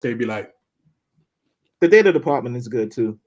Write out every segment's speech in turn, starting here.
They'd be like, the data department is good too.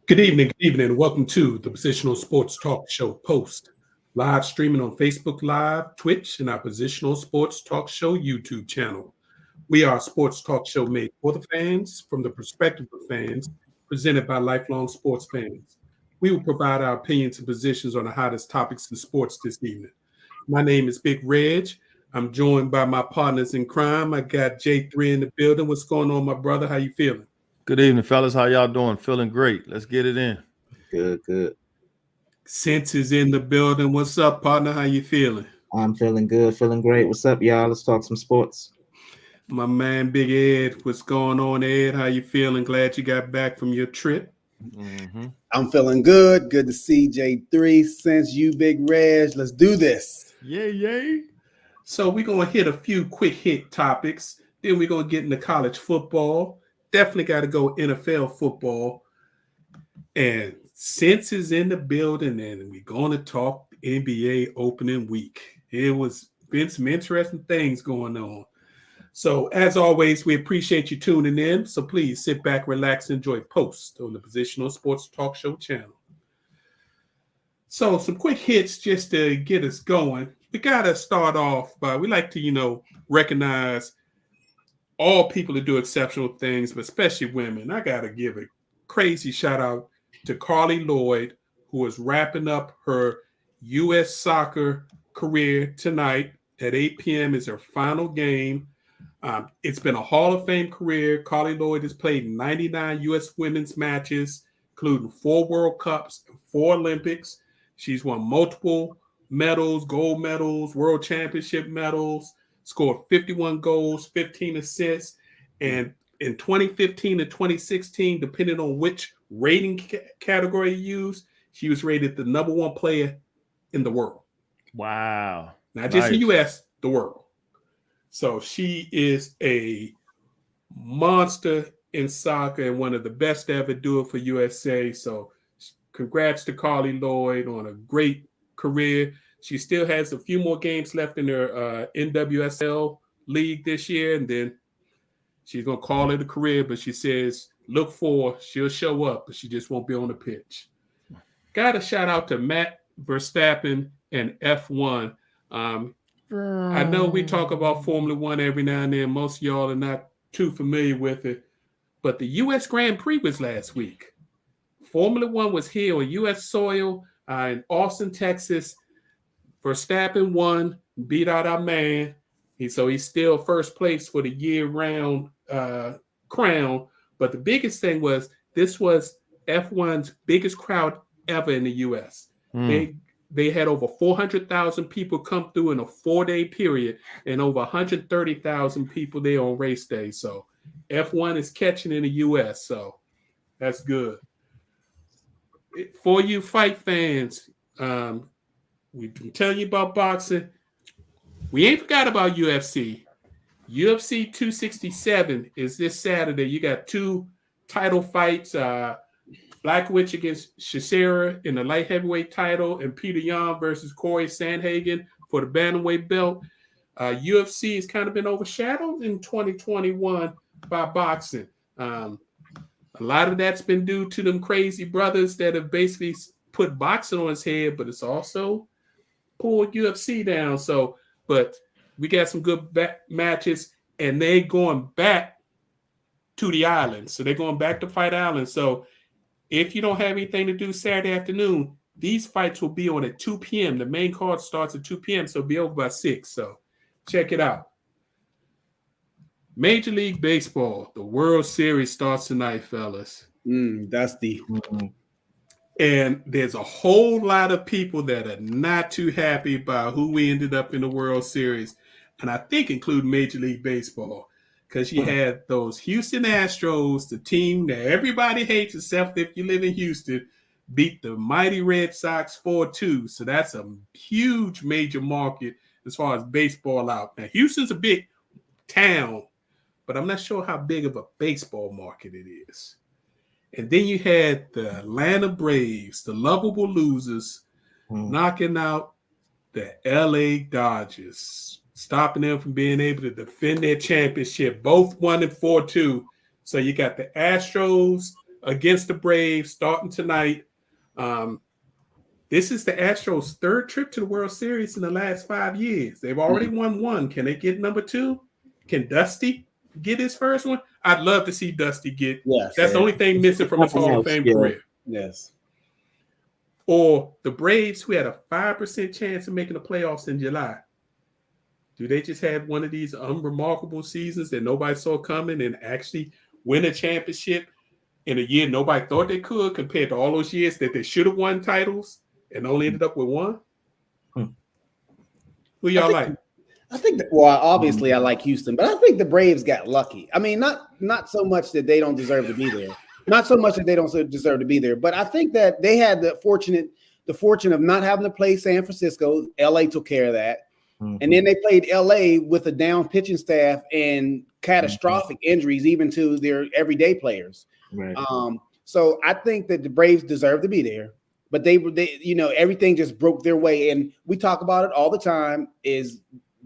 Good evening. Welcome to the Positional Sports Talk Show Post, live streaming on Facebook Live, Twitch, and our Positional Sports Talk Show YouTube channel. We are a sports talk show made for the fans, from the perspective of fans, presented by lifelong sports fans. We will provide our opinions and positions on the hottest topics in sports this evening. My name is Big Reg. I'm joined by my partners in crime. I got J3 in the building. What's going on, my brother? How you feeling? Good evening, fellas. How y'all doing? Feeling great. Let's get it in. Good. Sense is in the building. What's up, partner? How you feeling? I'm feeling good, feeling great. What's up, y'all? Let's talk some sports. My man, Big Ed. What's going on, Ed? How you feeling? Glad you got back from your trip. Mm-hmm. I'm feeling good. Good to see J3. Since you, Big Reg, let's do this. Yay. So we're going to hit a few quick hit topics. Then we're going to get into college football. Definitely got to go NFL football. And since is in the building, and we're going to talk NBA opening week. It was been some interesting things going on. So as always, we appreciate you tuning in. So please sit back, relax, and enjoy Post on the Positional Sports Talk Show channel. So some quick hits just to get us going. We got to start off by, we like to, recognize all people that do exceptional things, but especially women. I got to give a crazy shout out to Carli Lloyd, who is wrapping up her U.S. soccer career tonight at 8 p.m. is her final game. It's been a Hall of Fame career. Carli Lloyd has played 99 U.S. women's matches, including 4 World Cups and 4 Olympics. She's won multiple medals, gold medals, world championship medals, scored 51 goals, 15 assists, and in 2015 and 2016, depending on which rating category you use, she was rated the number 1 player in the world. Wow. Not just the U.S., the world. So she is a monster in soccer and one of the best to ever do it for USA. So congrats to Carli Lloyd on a great career. She still has a few more games left in her NWSL league this year, and then she's going to call it a career, but she says, she'll show up, but she just won't be on the pitch. Got a shout out to Matt Verstappen and F1. I know we talk about Formula One every now and then. Most of y'all are not too familiar with it, but the U.S. Grand Prix was last week. Formula One was here on U.S. soil in Austin, Texas. Verstappen won, beat out our man. So he's still first place for the year-round crown. But the biggest thing was this was F1's biggest crowd ever in the U.S. They had over 400,000 people come through in a 4-day period and over 130,000 people there on race day. So F1 is catching in the U.S., so that's good. For you fight fans, we've been telling you about boxing. We ain't forgot about UFC. UFC 267 is this Saturday. You got 2 title fights. Blachowicz against Chisora in the light heavyweight title, and Peter Yan versus Corey Sandhagen for the bantamweight belt. UFC has kind of been overshadowed in 2021 by boxing. A lot of that's been due to them crazy brothers that have basically put boxing on his head, but it's also pulled UFC down. So but we got some good matches, and they going back to the island. So they're going back to Fight Island. So if you don't have anything to do Saturday afternoon, these fights will be on at 2 p.m. The main card starts at 2 p.m., so it'll be over by 6. So check it out. Major League Baseball, the World Series starts tonight, fellas. Dusty. Mhm. And there's a whole lot of people that are not too happy about who we ended up in the World Series. And I think include Major League Baseball. Because you had those Houston Astros, the team that everybody hates except if you live in Houston, beat the mighty Red Sox 4-2. So that's a huge major market as far as baseball out. Now, Houston's a big town, but I'm not sure how big of a baseball market it is. And then you had the Atlanta Braves, the lovable losers, knocking out the LA Dodgers, stopping them from being able to defend their championship. Both won in 4-2. So you got the Astros against the Braves starting tonight. This is the Astros' third trip to the World Series in the last 5 years. They've already won one. Can they get number 2? Can Dusty get his first one? I'd love to see Dusty get. Yes. That's the only thing missing from his Hall of Fame career. Yes. Or the Braves, who had a 5% chance of making the playoffs in July. Do they just have one of these unremarkable seasons that nobody saw coming and actually win a championship in a year nobody thought they could, compared to all those years that they should have won titles and only ended up with one? Who y'all like? I think that, well, obviously I like Houston, but I think the Braves got lucky. I mean, not so much that they don't deserve to be there. Not so much that they don't deserve to be there, but I think that they had the fortune of not having to play San Francisco. LA took care of that. And then they played LA with a down pitching staff and catastrophic injuries, even to their everyday players. Right. So I think that the Braves deserve to be there, but they everything just broke their way. And we talk about it all the time. Is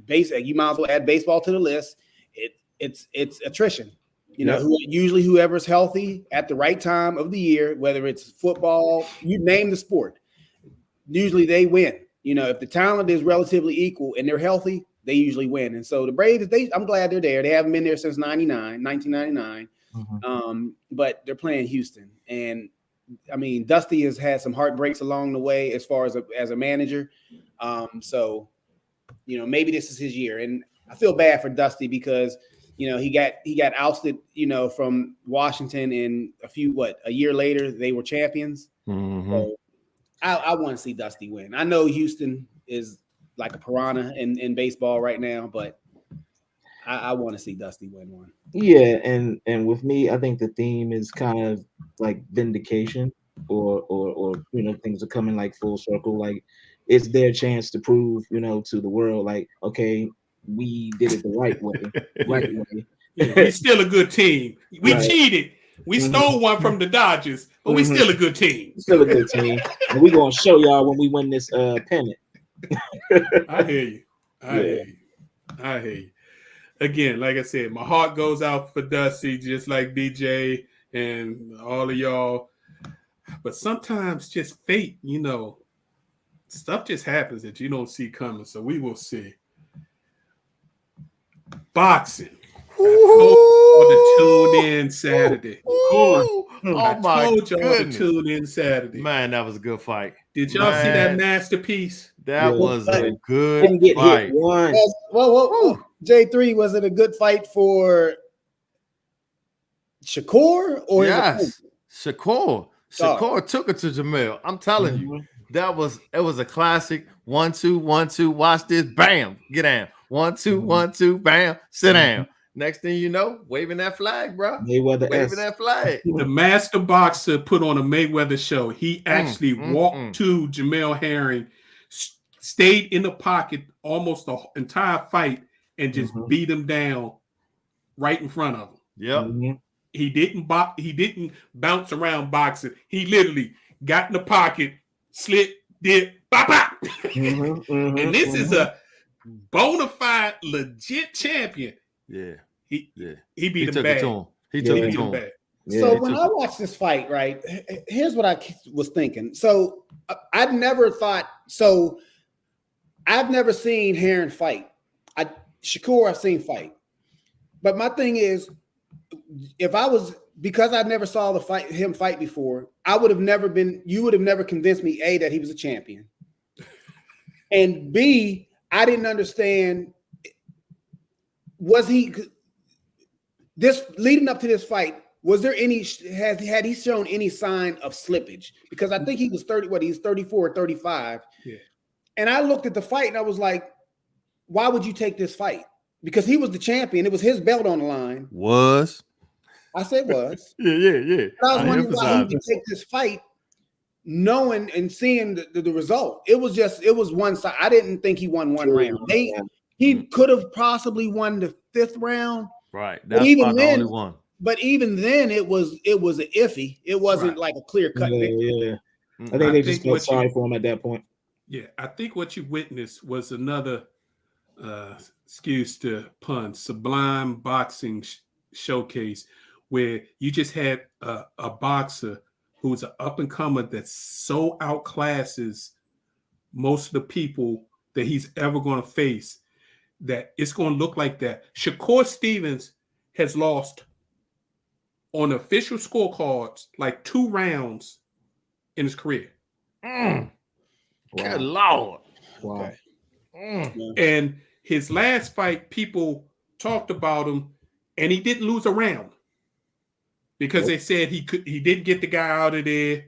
basic. You might as well add baseball to the list. It's attrition. Usually whoever's healthy at the right time of the year, whether it's football, you name the sport, usually they win. If the talent is relatively equal and they're healthy, they usually win. And so the Braves, I'm glad they're there. They haven't been there since 1999. But they're playing Houston. And I mean, Dusty has had some heartbreaks along the way as far as a manager. So maybe this is his year. And I feel bad for Dusty because he got ousted, from Washington, and a year later they were champions. So I want to see Dusty win. I know Houston is like a piranha in baseball right now, but I want to see Dusty win one. Yeah, and with me, I think the theme is kind of like vindication, or things are coming like full circle. Like it's their chance to prove, to the world, like, okay, we did it the right way, way. We're still a good team. We Right. cheated. We stole one from the Dodgers, but we still a good team. Still a good team, and we're gonna show y'all when we win this pennant. I hear you. I hear you. Again, like I said, my heart goes out for Dusty, just like DJ and all of y'all. But sometimes just fate, stuff just happens that you don't see coming. So we will see. Boxing. I told y'all to tune in Saturday. Oh my I told y'all goodness. to tune in Saturday. Man, that was a good fight. Did y'all see that Man. masterpiece? That Yeah. was a Didn't good get fight. hit once. Well, J3, was it a good fight for Shakur or his Yes. opponent? Shakur took it to Jamel. I'm telling you, it was a classic. 1-2, 1-2. Watch this. Bam. Get down. 1-2, 1-2. Bam. Sit down. Next thing you know, waving that flag, bro. Mayweather Waving that flag. The master boxer put on a Mayweather show. He actually walked to Jamel Herring, stayed in the pocket almost the entire fight, and just beat him down right in front of him. Yep. He didn't bounce around boxing. He literally got in the pocket, slid, did bop, bop. And this is a bona fide, legit champion. Yeah. He He beat him took bad. it to him. He He took it beat to him him. bad. So when I watched this fight, right, here's what I was thinking. So I've never seen Herring fight. Shakur, I've seen fight. But my thing is, because I never saw him fight before, you would have never convinced me, A, that he was a champion. And B, I didn't understand, leading up to this fight, was there had he shown any sign of slippage? Because I think he was 34 or 35. Yeah. And I looked at the fight and I was like, why would you take this fight? Because he was the champion. It was his belt on the line. I said was. Yeah. I was wondering why he would take this fight, knowing and seeing the result. It was one side. I didn't think he won one round. He could have possibly won the 5th round. Right. That's the only one. But even then, it was an iffy. It wasn't like a clear cut victory. Yeah. I think they just felt sorry for him at that point. Yeah, I think what you witnessed was another, excuse the pun, sublime boxing showcase where you just had a boxer who's an up and comer that so outclasses most of the people that he's ever going to face that it's going to look like that. Shakur Stevens has lost on official scorecards like 2 rounds in his career. Good Lord. Wow. And his last fight, people talked about him, and he didn't lose a round because they said he didn't get the guy out of there.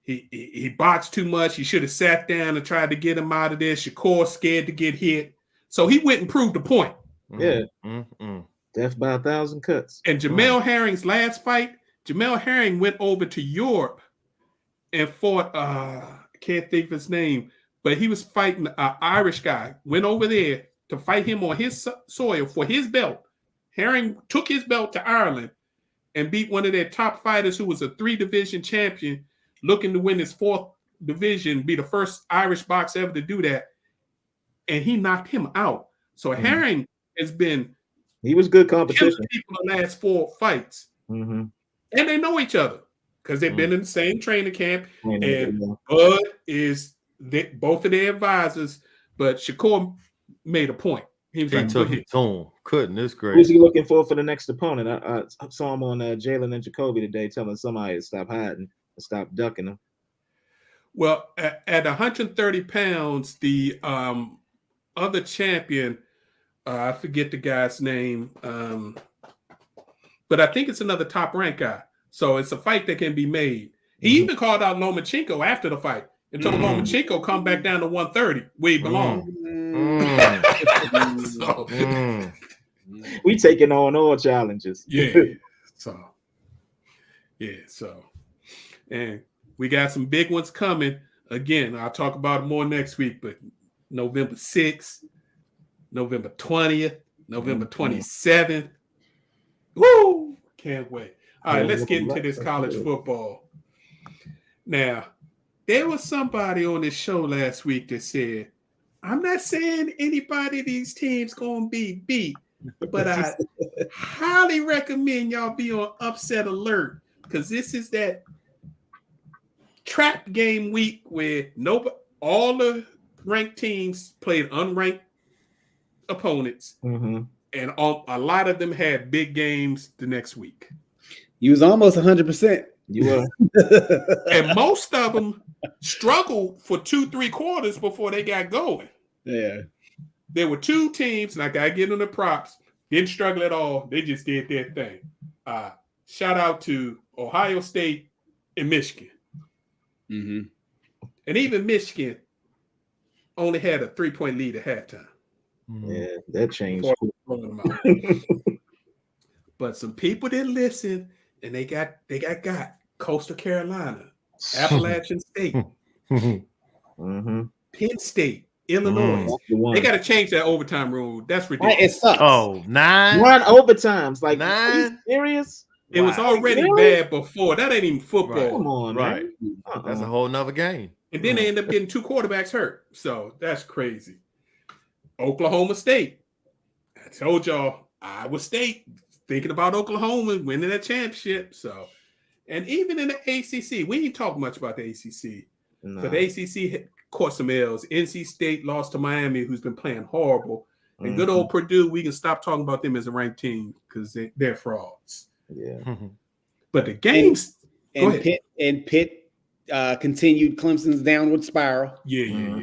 He boxed too much. He should have sat down and tried to get him out of there. Shakur scared to get hit. So he went and proved the point. Yeah. Death by 1,000 cuts. And Jamel Herring's last fight, Jamel Herring went over to Europe and fought, I can't think of his name, but he was fighting an Irish guy, went over there to fight him on his soil for his belt. Herring took his belt to Ireland and beat one of their top fighters who was a 3-division champion, looking to win his 4th division, be the first Irish boxer ever to do that. And he knocked him out. So Herring has been... He was good competition. People the last 4 fights. And they know each other because they've been in the same training camp. And Bud is both of their advisors, but Shakur made a point. He was took it to him. Goodness gracious. Who's he looking for the next opponent? I saw him on Jalen and Jacoby today telling somebody to stop hiding and stop ducking him. Well, at 130 pounds, the other champion, I forget the guy's name, but I think it's another top-ranked guy. So it's a fight that can be made. He even called out Lomachenko after the fight and told Lomachenko come back down to 130 where he belongs. We taking on all challenges. So, and we got some big ones coming. Again, I'll talk about it more next week, but November 6th, November 20th, November 27th. Woo! Can't wait. All right, let's get into this college football. Now, there was somebody on this show last week that said, I'm not saying anybody of these teams going to be beat, but I highly recommend y'all be on upset alert because this is that trap game week where all the ranked teams played unranked opponents, and a lot of them had big games the next week. You was almost 100%. You were. And most of them struggled for 2-3 quarters before they got going. Yeah. There were 2 teams, and I got to give them the props, didn't struggle at all. They just did their thing. Shout out to Ohio State and Michigan. And even Michigan only had a 3-point lead at halftime. Yeah, that changed. But some people didn't listen, and they got Coastal Carolina, Appalachian State, Penn State, Illinois. They got to change that overtime rule. That's ridiculous. It sucks. Oh, 9? 1 overtimes. Like 9? Are you serious? It was already bad before. That ain't even football. Come on, Right. man. That's a whole nother game. And then they end up getting 2 quarterbacks hurt. So that's crazy. Oklahoma State. I told y'all, Iowa State thinking about Oklahoma winning that championship. So, and even in the ACC, we ain't talk much about the ACC. No. But the ACC caught some L's. NC State lost to Miami, who's been playing horrible. And good old Purdue, we can stop talking about them as a ranked team because they're frauds. Yeah. But the games and Pitt continued Clemson's downward spiral. Yeah.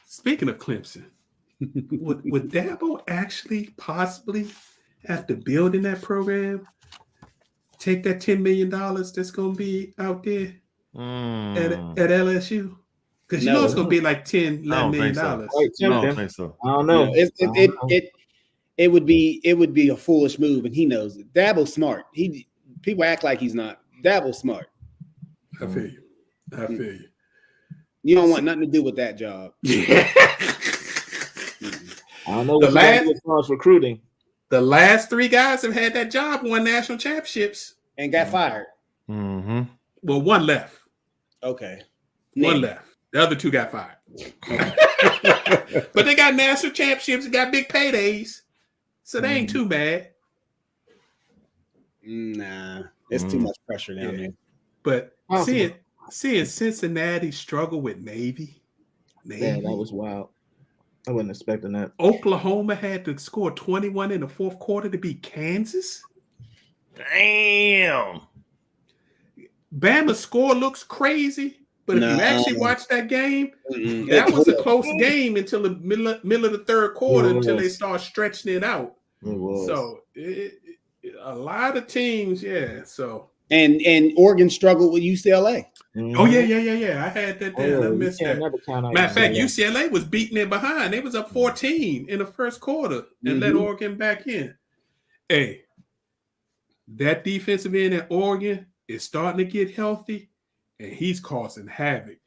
Speaking of Clemson, would Dabo actually possibly, after building that program, take that $10 million that's going to be out there at LSU? Because you know it's going to be like $10, $11 million. I don't think so. I don't know. It would be a foolish move, and he knows it. Dabo's smart. People act like he's not. Dabo's smart. I feel you. You don't want nothing to do with that job. Yeah. I don't know what as far as recruiting. The last 3 guys have had that job, won national championships, and got fired. Mm-hmm. Well, one left. Okay. One left. The other 2 got fired. But they got national championships and got big paydays. So they ain't too bad. Nah. It's too much pressure down there. But seeing Cincinnati struggle with Navy. Yeah, that was wild. I wasn't expecting that. Oklahoma had to score 21 in the 4th quarter to beat Kansas. Damn. Bama's score looks crazy, but if you actually watch that game, that was a close game until the middle of the 3rd quarter until they start stretching it out. So a lot of teams, So and Oregon struggled with UCLA. Oh yeah. I had that down. I missed that. Matter of fact, UCLA was beating it behind. They was up 14 in the 1st quarter and let Oregon back in. Hey, that defensive end at Oregon is starting to get healthy, and he's causing havoc.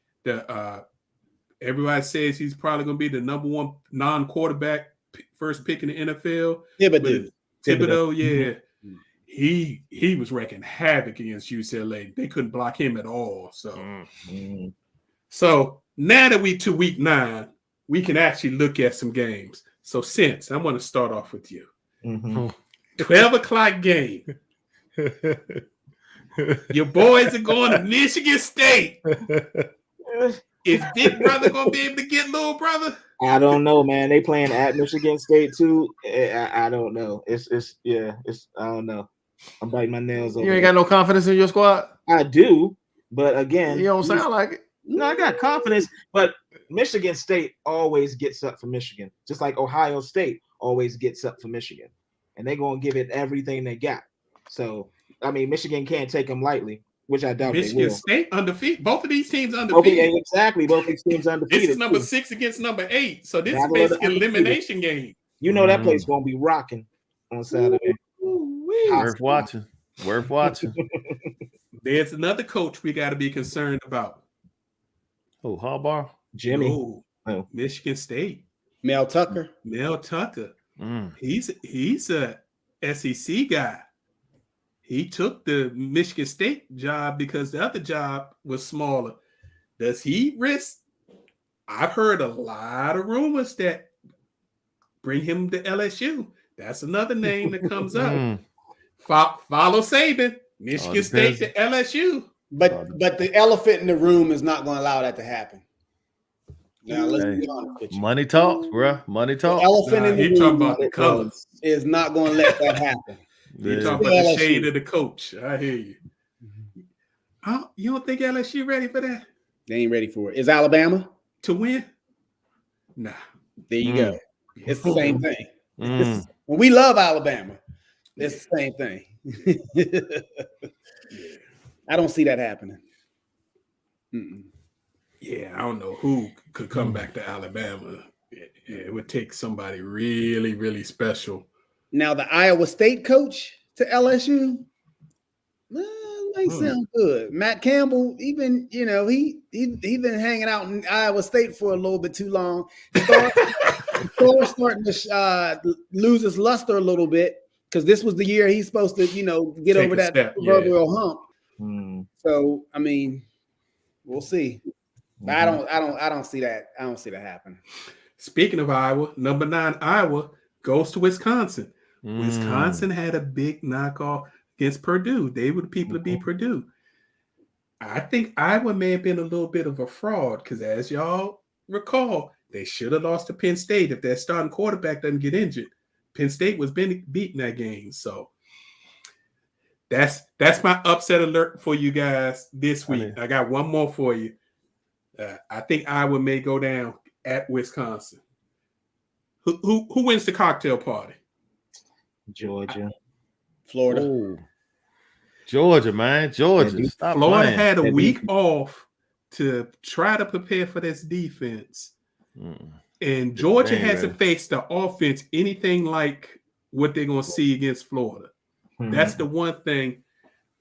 Everybody says he's probably going to be the number 1 non-quarterback first pick in the NFL. Thibodeau, yeah. He was wreaking havoc against UCLA. They couldn't block him at all. So now that we to week 9, we can actually look at some games. So since I want to start off with you, 12 o'clock game. Your boys are going to Michigan State. Is Big Brother going to be able to get Little Brother? I don't know, man. They playing at Michigan State too. I don't know. It's I don't know. I'm biting my nails over. You ain't got no confidence in your squad? I do, but again, you don't sound like it. No, I got confidence, but Michigan State always gets up for Michigan, just like Ohio State always gets up for Michigan, and they're gonna give it everything they got. So, I mean, Michigan can't take them lightly, which I doubt Michigan they will. State undefeated. Both of these teams undefeated. Exactly, both these teams undefeated. This is number 6 against number 8, so this is basically an elimination game. You know that place gonna be rocking on Saturday. Worth watching. There's another coach we got to be concerned about. Oh, Harbaugh? Jimmy. Michigan State. Mel Tucker. He's a SEC guy. He took the Michigan State job because the other job was smaller. Does he risk? I've heard a lot of rumors that bring him to LSU. That's another name that comes up. Follow Saban, Michigan State to LSU. But the elephant in the room is not going to allow that to happen. Now let's be honest with you. Money talks, bro. Money talks. The elephant in the room talking about the colors. Is not going to let that happen. You talking about the shade of the coach. I hear you. You don't think LSU ready for that? They ain't ready for it. Is Alabama to win? Nah. There you go. It's the same thing. When we love Alabama, it's the same thing. I don't see that happening. Yeah, I don't know who could come back to Alabama. It would take somebody really, really special. Now, the Iowa State coach to LSU, might sound good. Matt Campbell, he been hanging out in Iowa State for a little bit too long. Starting to lose his luster a little bit because this was the year he's supposed to, get Take over that proverbial hump. So, I mean, we'll see. But I don't see that. I don't see that happen. Speaking of Iowa, number 9 Iowa goes to Wisconsin. Wisconsin had a big knockoff against Purdue. They were the people to beat Purdue. I think Iowa may have been a little bit of a fraud because, as y'all recall, They should have lost to Penn State if their starting quarterback doesn't get injured. Penn State was beating that game. So that's my upset alert for you guys this week. I got one more for you. I think Iowa may go down at Wisconsin. Who wins the cocktail party? Georgia. Florida. Oh. Georgia, man. Georgia. Stop Florida playing. had a week off to try to prepare for this defense. And Georgia hasn't faced the offense anything like what they're going to see against Florida. That's the one thing.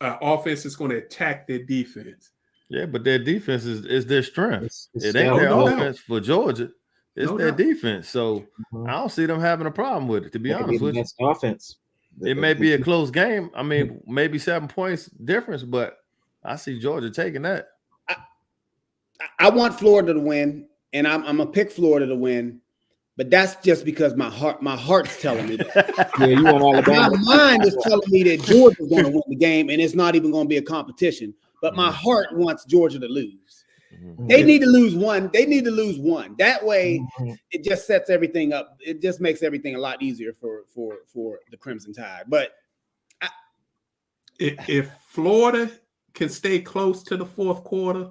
Offense is going to attack their defense. Yeah, but their defense is their strength. It's It ain't their no offense for Georgia. It's No their doubt. defense. So I don't see them having a problem with it, to be honest with you. Best offense. It may be a close game. I mean, maybe 7 points difference, but I see Georgia taking that. I want Florida to win, and I'm gonna pick Florida to win, but that's just because my heart's telling me that. Yeah, you want Alabama. My mind is telling me that Georgia's going to win the game, and it's not even going to be a competition. But my heart wants Georgia to lose. They need to lose one. They need to lose one. That way, it just sets everything up. It just makes everything a lot easier for the Crimson Tide. But if Florida can stay close to the fourth quarter,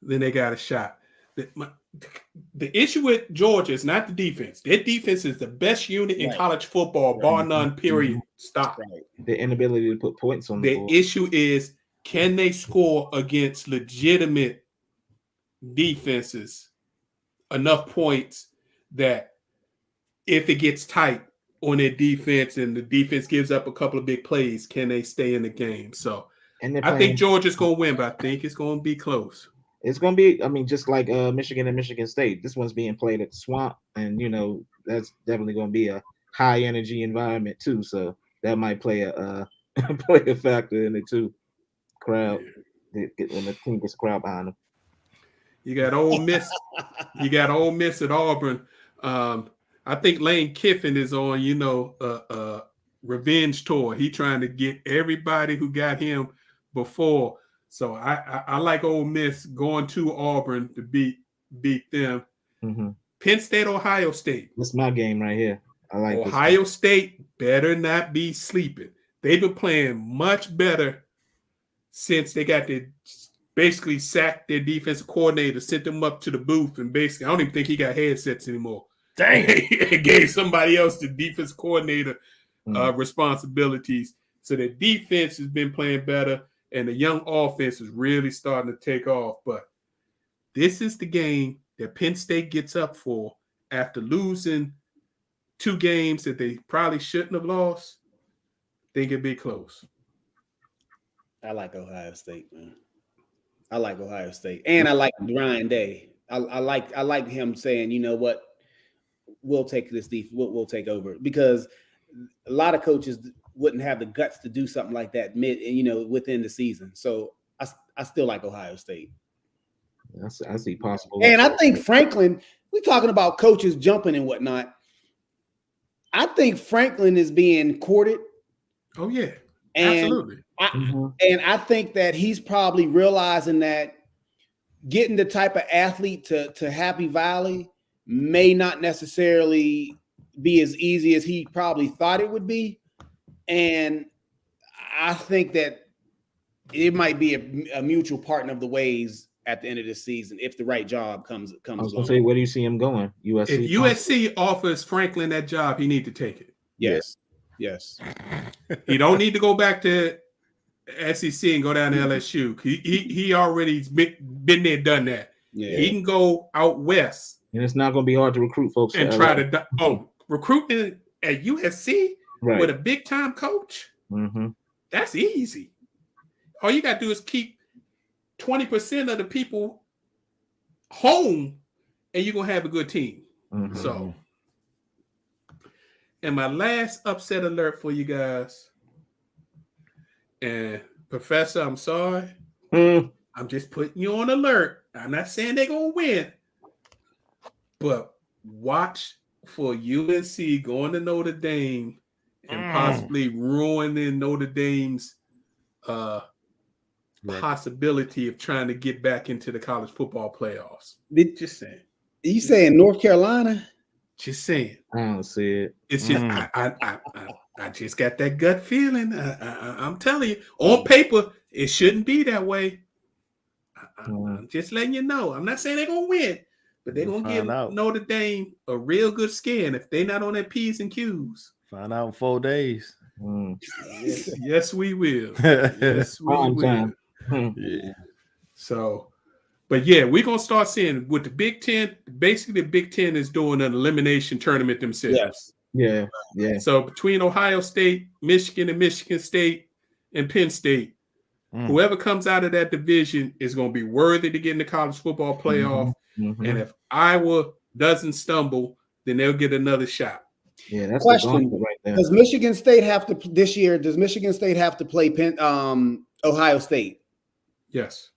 then they got a shot. The issue with Georgia is not the defense. Their defense is the best unit in college football, bar none, period. Stop. The inability to put points on the board. The issue is, can they score against legitimate defenses enough points that if it gets tight on their defense and the defense gives up a couple of big plays, can they stay in the game? So I think Georgia's going to win, but I think it's going to be close. It's going to be, I mean, just like Michigan and Michigan State. This one's being played at the Swamp, and, you know, that's definitely going to be a high-energy environment, too. So that might play a factor in it, too. Crowd, when the team gets a crowd behind them. You got Ole Miss. You got Ole Miss at Auburn. I think Lane Kiffin is on, revenge tour. He trying to get everybody who got him before. So I like Ole Miss going to Auburn to beat them. Mm-hmm. Penn State, Ohio State. That's my game right here. I like Ohio State better not be sleeping. They've been playing much better since they got basically sacked their defensive coordinator, sent them up to the booth, and basically, I don't even think he got headsets anymore. Dang, he gave somebody else the defense coordinator responsibilities. So the defense has been playing better, and the young offense is really starting to take off. But this is the game that Penn State gets up for after losing 2 games that they probably shouldn't have lost. Think it'd be close. I like Ohio State, man. I like Ohio State, and I like Ryan Day. I like him saying, you know what, we'll take this defense. We'll take over, because a lot of coaches wouldn't have the guts to do something like that within the season. So I still like Ohio State. I see possible. And I think Franklin. We're talking about coaches jumping and whatnot. I think Franklin is being courted. Oh yeah, and absolutely. And I think that he's probably realizing that getting the type of athlete to Happy Valley may not necessarily be as easy as he probably thought it would be. And I think that it might be a mutual partner of the ways at the end of the season if the right job comes I was along. going to say, where do you see him going? USC. If USC offers Franklin that job, he need to take it. Yes. He don't need to go back to SEC and go down to LSU. He already's been there, done that. Yeah. He can go out west, and it's not going to be hard to recruit folks and try to recruiting at USC with a big time coach. Mm-hmm. That's easy. All you got to do is keep 20% of the people home, and you're gonna have a good team. Mm-hmm. So, and my last upset alert for you guys. And Professor, I'm sorry. I'm just putting you on alert. I'm not saying they're going to win. But watch for UNC going to Notre Dame and possibly ruining Notre Dame's possibility of trying to get back into the college football playoffs. Just saying. You saying North Carolina? Just saying. I don't see it. It's just Mm. I just got that gut feeling. I'm telling you, on paper, it shouldn't be that way. I'm just letting you know. I'm not saying they're gonna win, but they're We'll gonna give find out. Notre Dame a real good skin if they're not on their P's and Q's. Find out in 4 days. Mm. Yes, we will. yeah. Yes, we Prime will. time. Hmm. So, but yeah, we're gonna start seeing with the Big Ten. Basically, the Big Ten is doing an elimination tournament themselves. Yes. Yeah, yeah. So between Ohio State, Michigan, and Michigan State, and Penn State, Mm. whoever comes out of that division is going to be worthy to get in the college football playoff. Mhm. And if Iowa doesn't stumble, then they'll get another shot. Yeah, that's Question. the gauntlet right there. Does Michigan State have to this year? Does Michigan State have to play Ohio State? Yes,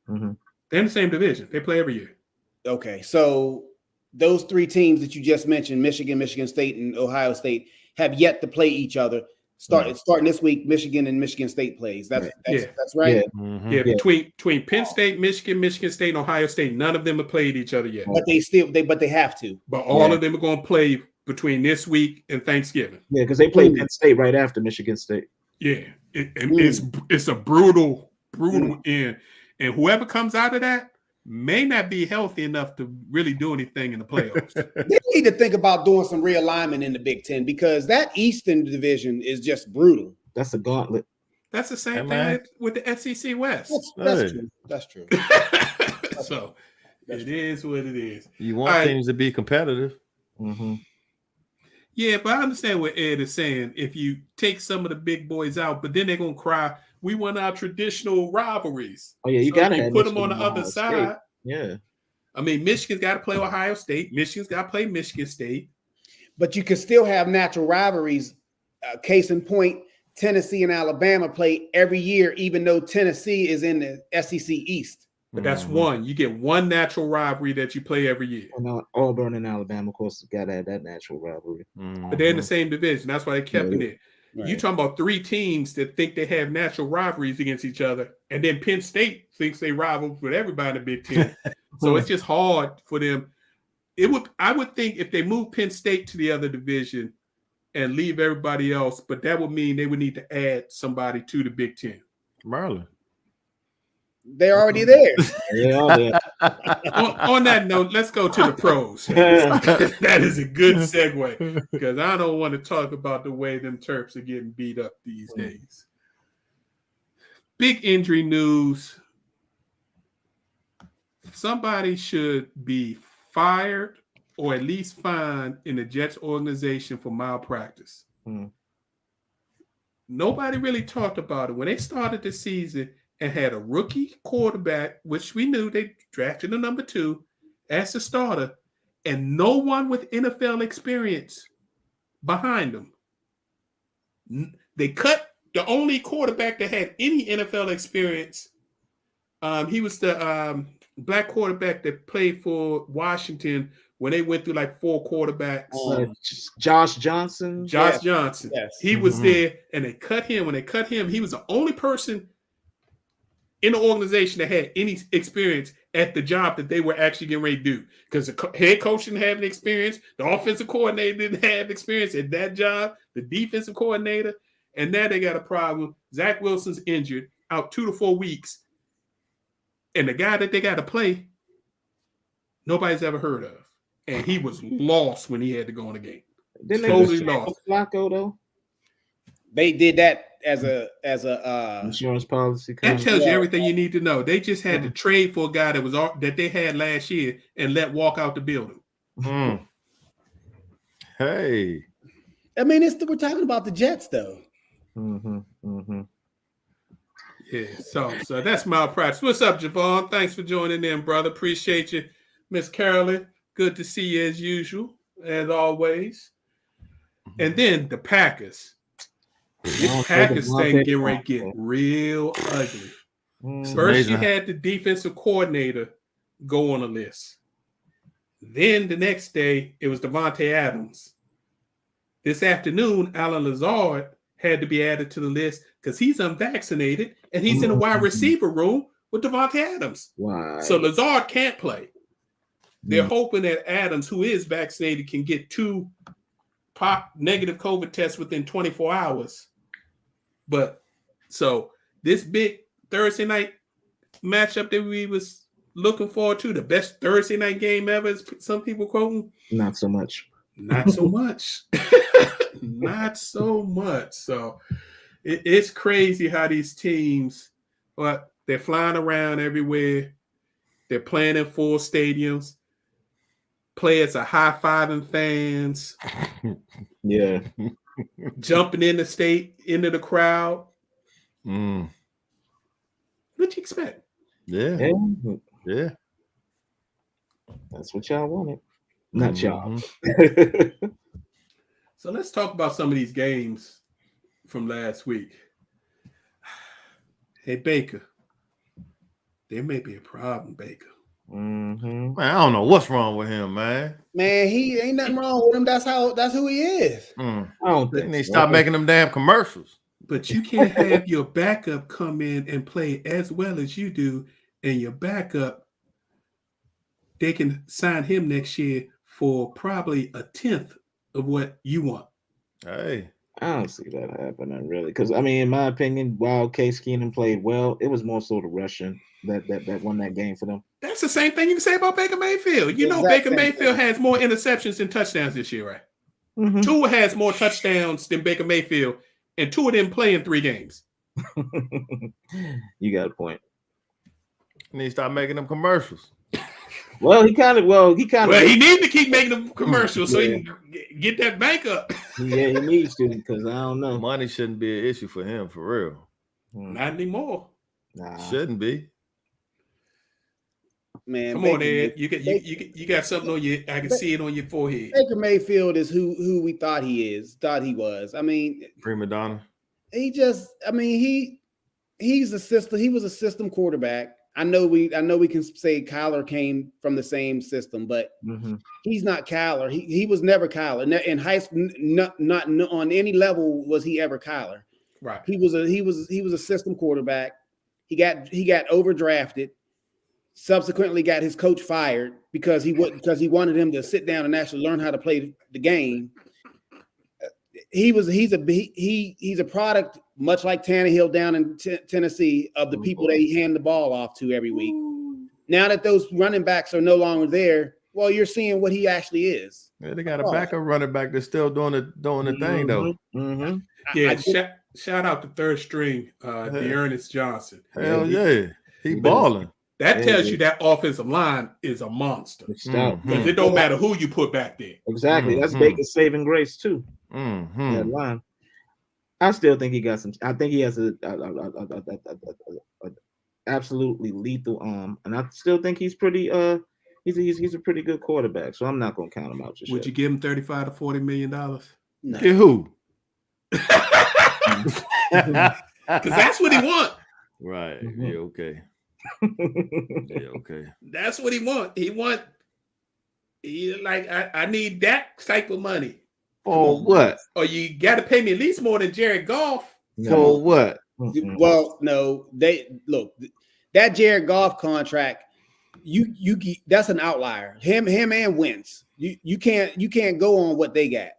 Mhm. they're in the same division. They play every year. Okay, so those three teams that you just mentioned, Michigan, Michigan State, and Ohio State, have yet to play each other. Starting this week, Michigan and Michigan State plays. That's right. Yeah. Mhm. Yeah, between Penn State, Michigan State, and Ohio State, none of them have played each other yet. But they have to. But all Yeah. of them are going to play between this week and Thanksgiving. Yeah, because they played Penn State right after Michigan State. Yeah, it's a brutal end, and whoever comes out of that may not be healthy enough to really do anything in the playoffs. They need to think about doing some realignment in the Big Ten because that Eastern division is just brutal. That's a gauntlet. That's the same Hey, thing man. with the SEC West. That's Hey. true. That's true. So it is what it is. You want All right. teams to be competitive. Mm-hmm. Yeah, but I understand what Ed is saying. If you take some of the big boys out, but then they're gonna cry, we want our traditional rivalries. Oh yeah, you So gotta if have put them on Michigan the and other Ohio side. State. Yeah. I mean, Michigan's got to play Ohio State. Michigan's got to play Michigan State. But you can still have natural rivalries. Case in point, Tennessee and Alabama play every year, even though Tennessee is in the SEC East. But that's Mhm. one. You get one natural rivalry that you play every year. And Auburn and Alabama, of course, got to have that natural rivalry. Mhm. But they're in the same division. That's why they kept it in. Right. You talking about three teams that think they have natural rivalries against each other, and then Penn State thinks they rival with everybody in the Big Ten. So it's just hard for them. I would think if they move Penn State to the other division and leave everybody else, but that would mean they would need to add somebody to the Big Ten. Maryland. They're already there. Yeah, On that note, let's go to the pros. That is a good segue because I don't want to talk about the way them Terps are getting beat up these days. Big injury news. Somebody should be fired or at least fined in the Jets organization for malpractice. Nobody really talked about it. When they started the season and had a rookie quarterback, which we knew they drafted a number 2 as the starter, and no one with NFL experience behind them. They cut the only quarterback that had any NFL experience. He was the black quarterback that played for Washington when they went through like 4 quarterbacks. Josh Johnson. Josh Johnson. Yes. He was there, and they cut him. When they cut him, he was the only person in the organization that had any experience at the job that they were actually getting ready to do. Because the head coach didn't have any experience, the offensive coordinator didn't have experience at that job, the defensive coordinator, and now they got a problem. Zach Wilson's injured, out 2 to 4 weeks, and the guy that they got to play, nobody's ever heard of. And he was lost when he had to go in the game. Didn't they Totally just lost. Flacco though? They did that as a Insurance policy. That kind of- tells you everything you need to know. They just had to trade for a guy that they had last year and let walk out the building. Mm. Hey. I mean, we're talking about the Jets though. Mhm, mhm. Yeah, so that's malpractice. What's up, Javon? Thanks for joining in, brother. Appreciate you. Miss Carolyn, good to see you as usual, as always. And then the Packers. This Packers thing getting ready to get real ugly. Mhm. First, you amazing. had the defensive coordinator go on a list. Then the next day, it was Devontae Adams. This afternoon, Alan Lazard had to be added to the list because he's unvaccinated and he's in the wide receiver room with Devontae Adams. Why? So Lazard can't play. They're hoping that Adams, who is vaccinated, can get 2 negative COVID tests within 24 hours. But so this big Thursday night matchup that we was looking forward to, the best Thursday night game ever, as some people quoting. Not so much. Not so much. Not so much. So it's crazy how these teams, well, they're flying around everywhere. They're playing in full stadiums. Players are high-fiving fans. Yeah. Jumping into the crowd. Mm. What you expect? Yeah. Yeah. That's what y'all wanted. Not y'all. So let's talk about some of these games from last week. Hey, Baker. There may be a problem, Baker. Man, I don't know what's wrong with him, man. Man, he ain't nothing wrong with him. That's who he is. I don't They think need to so. stop making them damn commercials. But you can't have your backup come in and play as well as you do, and your backup, they can sign him next year for probably 1/10 of what you want. Hey. I don't see that happening, really. Because, I mean, in my opinion, while Case Keenum played well, it was more so the Russian that won that game for them. That's the same thing you can say about Baker Mayfield. You know, Baker Mayfield has more interceptions than touchdowns this year, right? Tua has more touchdowns than Baker Mayfield, and Tua didn't play in 3 games. You got a point. Need to stop making them commercials. Well, he kind of. He needs to keep making them commercials so he can get that bank up. Yeah, he needs to, because I don't know. Money shouldn't be an issue for him, for real. Not anymore. Nah. Shouldn't be. Man, Come on, Ed. You got something on your. I can see it on your forehead. Baker Mayfield is who we thought he was. I mean, Prima donna. he's a system. He was a system quarterback. I know we can say Kyler came from the same system, but he's not Kyler. He was never Kyler. In high school, not on any level was he ever Kyler. Right. He was a system quarterback. He got overdrafted. Subsequently, got his coach fired because he wanted him to sit down and actually learn how to play the game. He's a product, much like Tannehill down in Tennessee, of the people that he hand the ball off to every week. Now that those running backs are no longer there, well, you're seeing what he actually is. Yeah, they got a backup running back that's still doing the thing though. Yeah, shout out to third string, Dearness Johnson. Hell yeah, he balling. That tells you that offensive line is a monster. Because it don't matter who you put back there. Exactly. That's Baker's saving grace too. That line. I still think he got some. I think he has a absolutely lethal arm, and I still think he's pretty. He's a pretty good quarterback. So I'm not gonna count him out. Just Would you give him $35 to $40 million? No. Get who? Because that's what he want. Right. Yeah. Okay. Yeah. Okay. That's what he want. I need that type of money. For what? Or you got to pay me at least more than Jared Goff. For what? Well, no, that Jared Goff contract. That's an outlier. Him and Wentz. You can't go on what they got.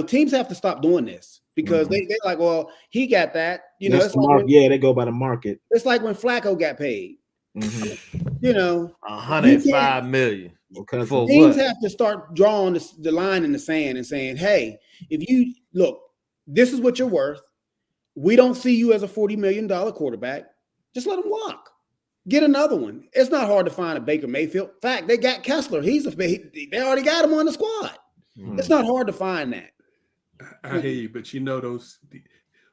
Teams have to stop doing this because they're like, well, he got that. It's like they go by the market. It's like when Flacco got paid. $105 million. For teams what? have to start drawing the line in the sand and saying, hey, if you look, this is what you're worth. We don't see you as a $40 million quarterback. Just let him walk. Get another one. It's not hard to find a Baker Mayfield. In fact, they got Kessler. They already got him on the squad. It's not hard to find that. I hear you, but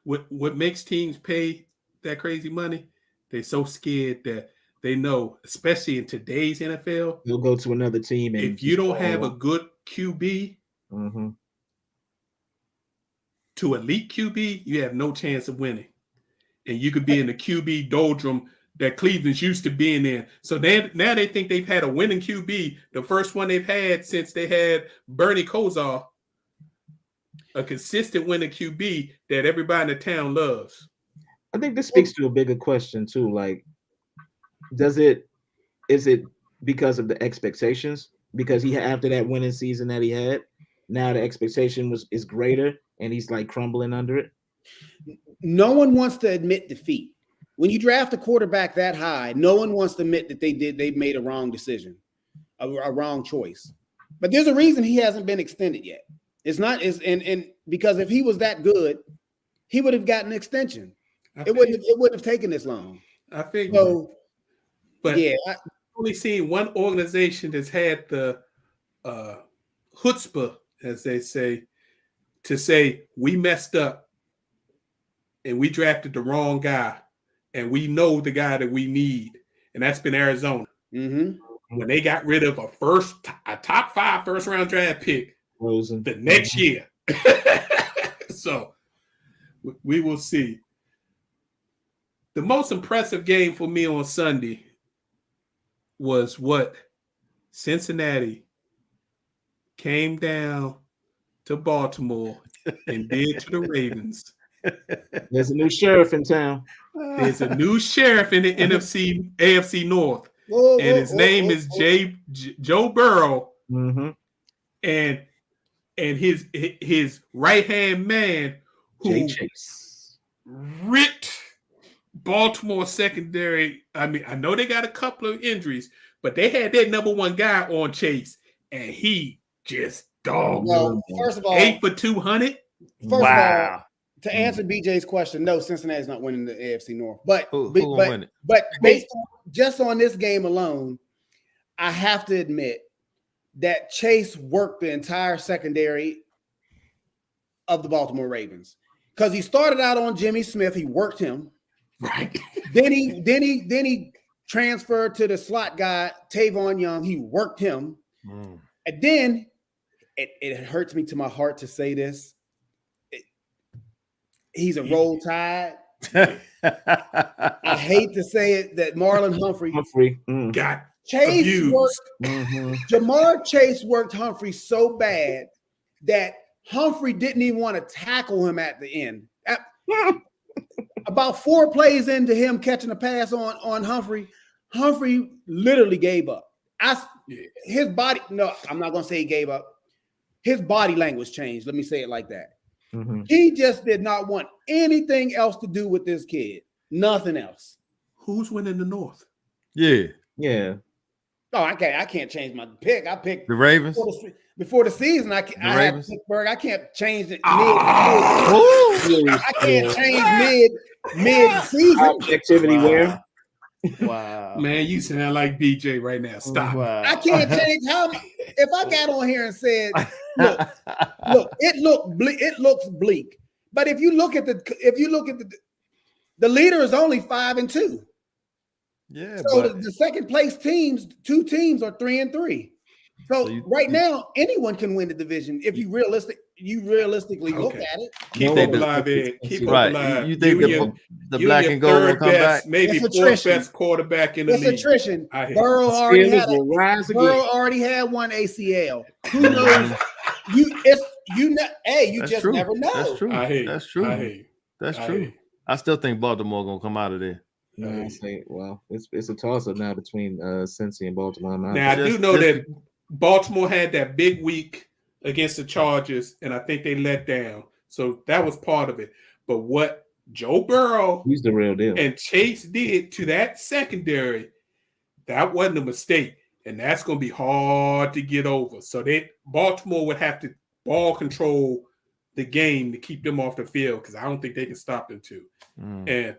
what makes teams pay that crazy money? They're so scared that they know, especially in today's NFL, you'll go to another team. And if you don't have a good QB to elite QB, you have no chance of winning. And you could be in the QB doldrum that Cleveland's used to being in. So now they think they've had a winning QB, the first one they've had since they had Bernie Kosar, a consistent winning QB that everybody in the town loves. I think this speaks to a bigger question too. Like, is it because of the expectations. Because he after that winning season that he had, now the expectation is greater, and he's like crumbling under it. No one wants to admit defeat. When you draft a quarterback that high, no one wants to admit that they made a wrong decision, a wrong choice. But there's a reason he hasn't been extended yet. It's not and because if he was that good, he would have gotten an extension. It wouldn't have taken this long. I think So, but yeah, I've only seen one organization that's had the chutzpah, as they say, to say we messed up and we drafted the wrong guy, and we know the guy that we need, and that's been Arizona. mm-hmm. When they got rid of a top 5 first round draft pick Rosen. the next year. So we will see. The most impressive game for me on Sunday was what Cincinnati came down to Baltimore and did to the Ravens. There's a new sheriff in town. There's a new sheriff in the AFC North, and his name is Joe Burrow, Mm-hmm. and his right hand man who Jay Chase. ripped Baltimore secondary. I mean, I know they got a couple of injuries, but they had their number one guy on Chase, and he just dogged him. Well, first of all, 8 for 200. First of all, to answer BJ's question, no, Cincinnati's not winning the AFC North. But Who gonna win it? But based on, just on this game alone, I have to admit that Chase worked the entire secondary of the Baltimore Ravens because he started out on Jimmy Smith. He worked him. Right. Then he transferred to the slot guy Tavon Young. He worked him, and then it hurts me to my heart to say this. He's a roll tide. I hate to say it that Marlon Humphrey Got Chase abused. worked. Jamar Chase worked Humphrey so bad that Humphrey didn't even want to tackle him at the end. About 4 plays into him catching a pass on Humphrey, Humphrey literally gave up. His body, no, I'm not going to say he gave up. His body language changed. Let me say it like that. Mm-hmm. He just did not want anything else to do with this kid. Nothing else. Who's winning the North? Yeah. Oh, I can't change my pick. I picked The Ravens. before the season. I had Pittsburgh. I can't change it. I can't change mid season. Activity where? Wow. Man, you sound like BJ right now. Stop. Wow. I can't change how. If I got on here and said, "Look, it looks bleak," but if you look at the leader is only 5-2. Yeah. So But the second place teams, 2 teams are 3-3. So right now, anyone can win the division if you realistically look at it. Keep up alive, Ed. Keep up right. alive. You think the black and gold will come best, back? maybe It's 4th attrition. best quarterback in the It's league. attrition. I hear Burrow Steelers will rise again. already had one ACL. Who knows? You That's just true. never know. That's true. I hear you. That's true. I hear you. That's I true. hear you. I still think Baltimore gonna come out of there. I say, well, it's a toss up now between Cincy and Baltimore. Now I do know that Baltimore had that big week against the Chargers, and I think they let down. So that was part of it. But what Joe Burrow He's the real deal. and Chase did to that secondary, that wasn't a mistake. And that's going to be hard to get over. So Baltimore would have to ball control the game to keep them off the field because I don't think they can stop them too. And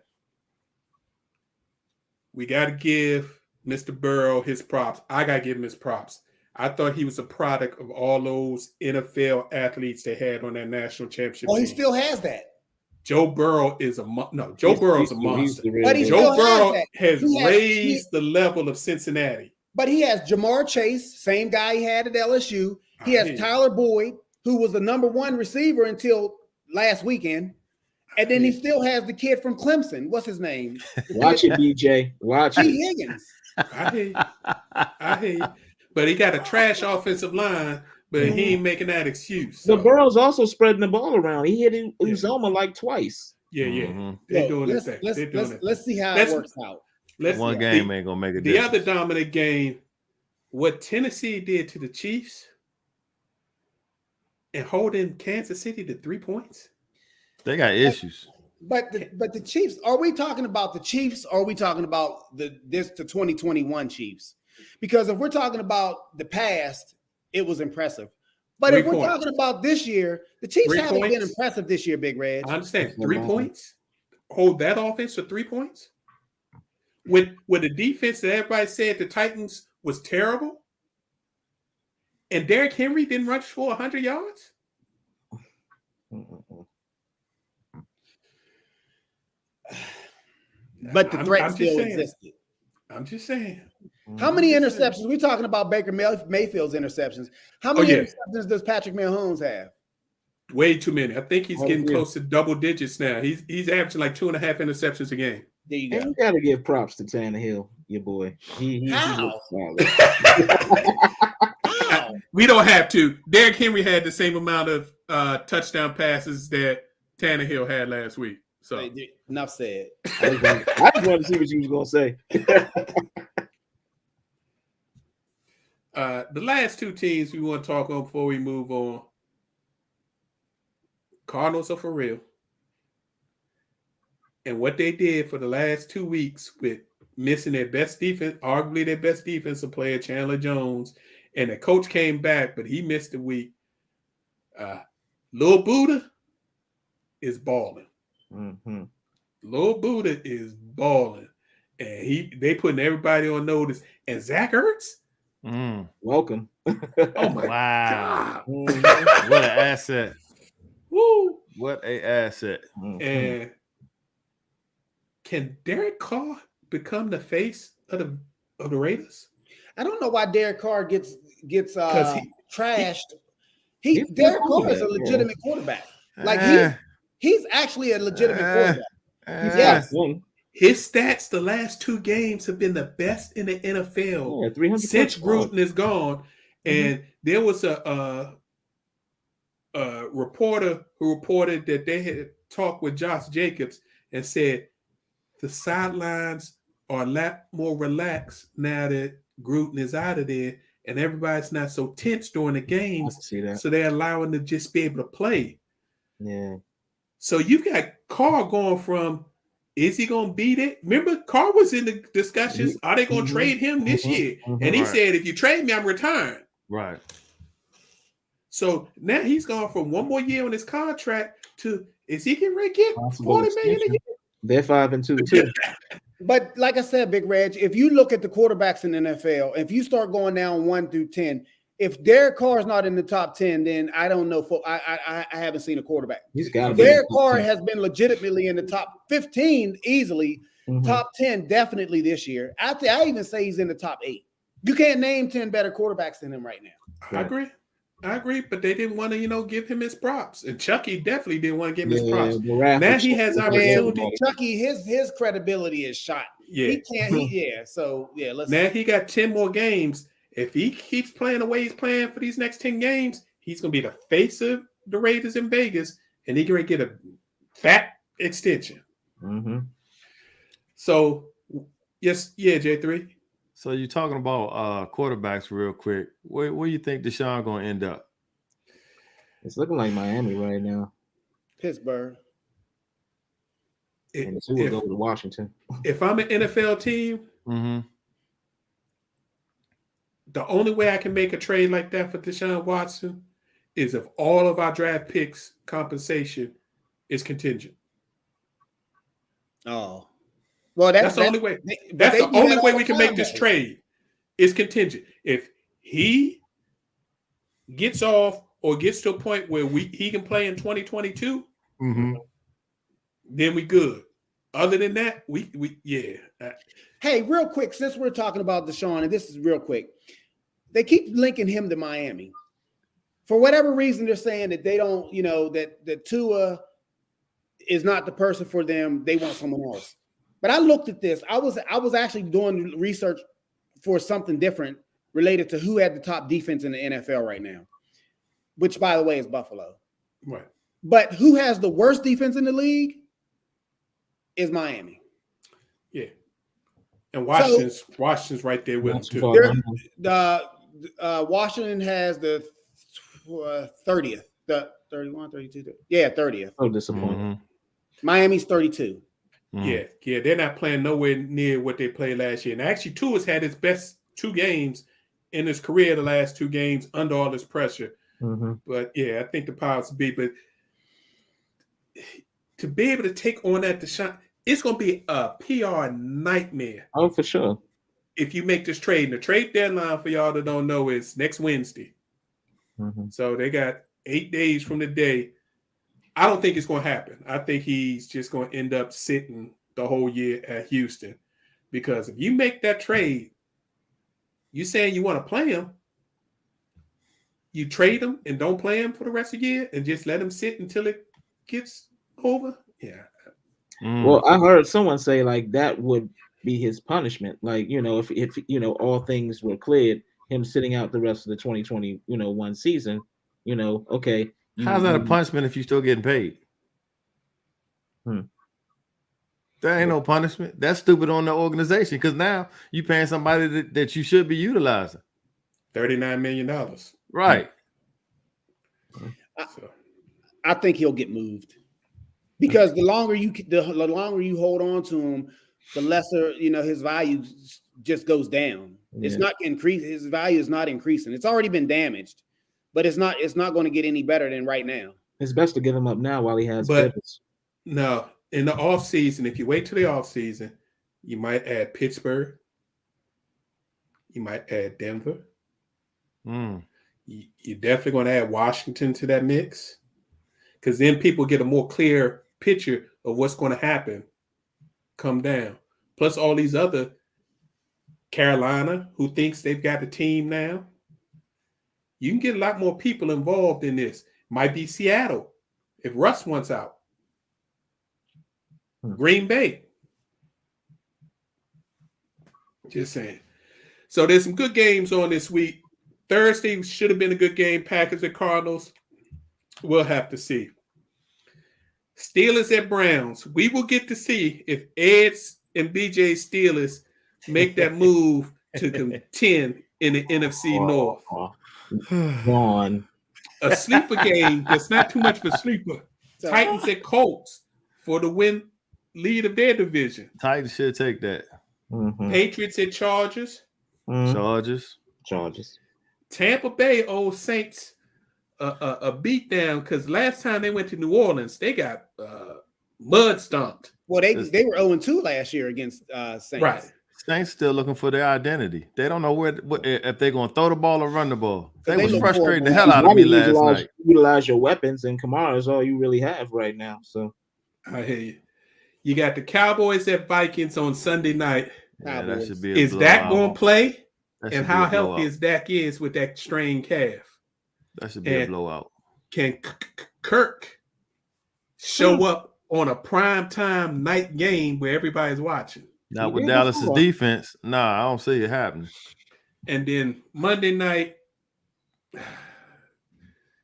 we got to give Mr. Burrow his props. I got to give him his props. I thought he was a product of all those NFL athletes they had on that national championship Oh, he team. still has that. Joe Burrow is a Joe Burrow's a monster. But he Joe still Burrow has has raised the level of Cincinnati. But he has Jamar Chase, same guy he had at LSU. He has Tyler Boyd, who was the number 1 receiver until last weekend. And then he still has the kid from Clemson. What's his name? Watch it, BJ. Watch it. T. Higgins. I hear you. But he got a trash offensive line, but he ain't making that excuse. The So. Burrow's also spreading the ball around. He hit Uzoma like twice. Yeah. They're doing their thing. Let's see how it works out. One game ain't gonna make a difference. The other dominant game what Tennessee did to the Chiefs and holding Kansas City to 3 points? They got issues. But the Chiefs, are we talking about the Chiefs or are we talking about the 2021 Chiefs? Because if we're talking about the past, it was impressive. But 3 if we're points. talking about this year, the Chiefs 3 haven't been points. impressive this year, Big Reg. I understand. That's 3 not points. Hold that offense to 3 points. With the defense that everybody said the Titans was terrible, and Derrick Henry didn't rush for 100 yards. Mm-mm. But the threat I'm just still saying. existed. I'm just saying. How many I'm just saying. interceptions? We're talking about Baker Mayfield's interceptions. How many interceptions does Patrick Mahomes have? Way too many. I think he's Oh, getting yeah. close to double digits now. He's averaging like 2.5 interceptions a game. There you And go. you gotta give props to Tannehill, your boy. He How? looks solid. Wow. We don't have to. Derrick Henry had the same amount of touchdown passes that Tannehill had last week. So Enough said. I just wanted to see what you was gonna say. the last two teams we want to talk on before we move on. Cardinals are for real. And what they did for the last 2 weeks with missing their best defense, arguably their best defensive player, Chandler Jones, and the coach came back, but he missed a week. Lil Buddha is balling. Mm-hmm. Lil Buddha is balling. And they putting everybody on notice. And Zach Ertz? Welcome. Oh my Wow. God. Mhm. What an asset. Woo. What a asset. Mhm. And can Derek Carr become the face of the Raiders? I don't know why Derek Carr gets 'Cause trashed. he's a Derek good Carr is a quarterback, yeah. legitimate quarterback. Like Eh, he's actually a legitimate quarterback. He's Yes. got one. His stats the last 2 games have been the best in the NFL Yeah, 300 since touchdowns. Gruden is gone. And there was a reporter who reported that they had talked with Josh Jacobs and said the sidelines are a lot more relaxed now that Gruden is out of there, and everybody's not so tense during the I games. can see that. So they're allowing them to just be able to play. Yeah. So you got Carr going from, is he going to beat it? Remember, Carr was in the discussions. Are they going to Mhm. trade him this Mhm. year? Mhm. And he Right. said, if you trade me, I'm retiring. right. So now he's gone from 1 more year on his contract to, is he getting ready to get Possible $40 million a extension. year? They're 5-2 too. But like I said, Big Reg, if you look at the quarterbacks in the NFL, if you start going down 1 through 10, if Derek Carr is not in the top 10, then I don't know. I haven't seen a quarterback. He's got to be. Derek Carr has been legitimately in the top 15 easily, Mhm. top 10 definitely this year. I even say he's in the top 8. You can't name 10 better quarterbacks than him right now. I agree, but they didn't want to, give him his props. And Chucky definitely didn't want to give him his Yeah, props. the Raff Now and he Chuck has was opportunity. everybody. Chucky, his credibility is shot. Yeah. He can't. So let's. Now he got 10 more games. If he keeps playing the way he's playing for these next 10 games, he's going to be the face of the Raiders in Vegas, and he can get a fat extension. Mm-hmm. So, J3. So you're talking about quarterbacks real quick. Where do you think Deshaun going to end up? It's looking like Miami right now. Pittsburgh. And two will go to Washington. If I'm an NFL team, Mm-hmm. the only way I can make a trade like that for Deshaun Watson is if all of our draft picks compensation is contingent. Oh, well, That's the only way. That's the only way we can make this trade. Is contingent. If he gets off or gets to a point where he can play in 2022, Mm-hmm. then we good. Other than that, we. Hey, real quick, since we're talking about Deshaun, and this is real quick, they keep linking him to Miami. For whatever reason, they're saying that they don't, that Tua is not the person for them. They want someone else. But I looked at this. I was actually doing research for something different related to who had the top defense in the NFL right now, which, by the way, is Buffalo. Right. But who has the worst defense in the league is Miami. Yeah. And Washington's right there with them too. Washington has the 30th, the 31, 32. Yeah, 30th. So disappointing. Mm-hmm. Miami's 32. Yeah, they're not playing nowhere near what they played last year. And actually, Tua's had his best 2 games in his career, the last 2 games under all this pressure. Mm-hmm. But yeah, I think the powers be. But to be able to take on that Deshaun, it's going to be a PR nightmare. Oh, for sure. If you make this trade, and the trade deadline for y'all that don't know is next Wednesday. Mm-hmm. So they got 8 days from the day. I don't think it's going to happen. I think he's just going to end up sitting the whole year at Houston. Because if you make that trade, you saying you want to play him, you trade him and don't play him for the rest of the year and just let him sit until it gets over. Yeah. Well, I heard someone say like that would be his punishment. Like, if all things were cleared, him sitting out the rest of the 2021 season, okay. How's that a punishment if you're still getting paid? There ain't no punishment. That's stupid on the organization because now you paying somebody that you should be utilizing. $39 million. Right. I think he'll get moved because the longer you hold on to him, the lesser his value just goes down. Yeah. It's not increasing. His value is not increasing. It's already been damaged, but it's not going to get any better than right now. It's best to give him up now while he has pivots. No, in the offseason, if you wait till the offseason, you might add Pittsburgh. You might add Denver. You're definitely going to add Washington to that mix because then people get a more clear picture of what's going to happen come down. Plus all these other Carolina who thinks they've got the team now. You can get a lot more people involved in this. Might be Seattle if Russ wants out. Green Bay. Just saying. So there's some good games on this week. Thursday should have been a good game. Packers and Cardinals. We'll have to see. Steelers at Browns. We will get to see if Ed's and BJ's Steelers make that move to contend in the NFC North. Gone. A sleeper game that's not too much of a sleeper. Titans at Colts for the lead of their division. Titans should take that. Mm-hmm. Patriots at Chargers. Chargers. Tampa Bay old Saints a beatdown because last time they went to New Orleans, they got mud stomped. Well, they were 0-2 last year against Saints. Right. Saints still looking for their identity. They don't know if they're going to throw the ball or run the ball. They was frustrating the hell out of me last night. Utilize your weapons, and Kamara is all you really have right now. So I hear you. You got the Cowboys at Vikings on Sunday night. Yeah, that should be is Dak going to play? And how healthy is Dak with that strained calf? That should be a blowout. Can Kirk show up on a primetime night game where everybody's watching? Not with Dallas's defense. Nah, I don't see it happening. And then Monday night,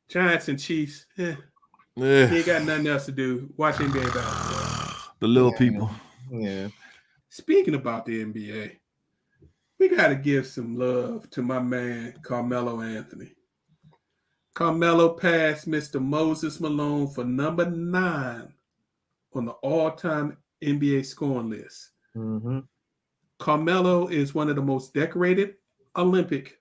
Giants and Chiefs. They got nothing else to do. Watch NBA basketball. The little people. Yeah. Speaking about the NBA, we got to give some love to my man, Carmelo Anthony. Carmelo passed Mr. Moses Malone for number 9 on the all-time NBA scoring list. Mm-hmm. Carmelo is one of the most decorated Olympic